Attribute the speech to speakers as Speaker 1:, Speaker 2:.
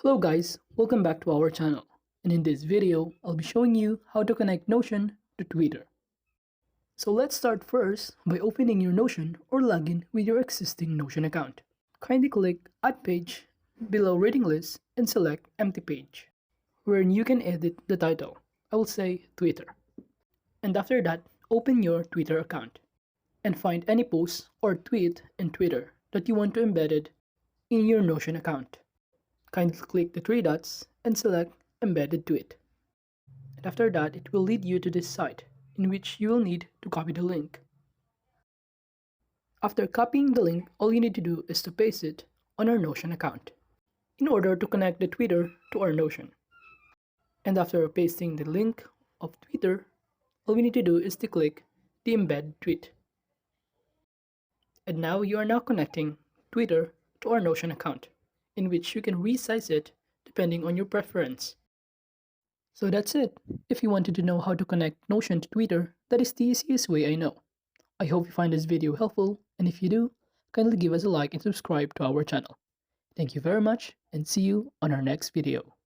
Speaker 1: Hello guys, welcome back to our channel. And in this video, I'll be showing you how to connect Notion to Twitter. So let's start first by opening your Notion or login with your existing Notion account. Kindly click Add Page below Reading List and select Empty Page, wherein you can edit the title. I will say Twitter. And after that, open your Twitter account and find any post or tweet in Twitter that you want to embed it in your Notion account. Kindly click the three dots and select Embedded Tweet. And after that, it will lead you to this site, in which you will need to copy the link. After copying the link, all you need to do is to paste it on our Notion account in order to connect the Twitter to our Notion. And after pasting the link of Twitter, all we need to do is to click the Embed Tweet. And now you are now connecting Twitter to our Notion account, in which you can resize it depending on your preference. So that's it. If you wanted to know how to connect Notion to Twitter, that is the easiest way I know. I hope you find this video helpful, and if you do, kindly give us a like and subscribe to our channel. Thank you very much, and see you on our next video.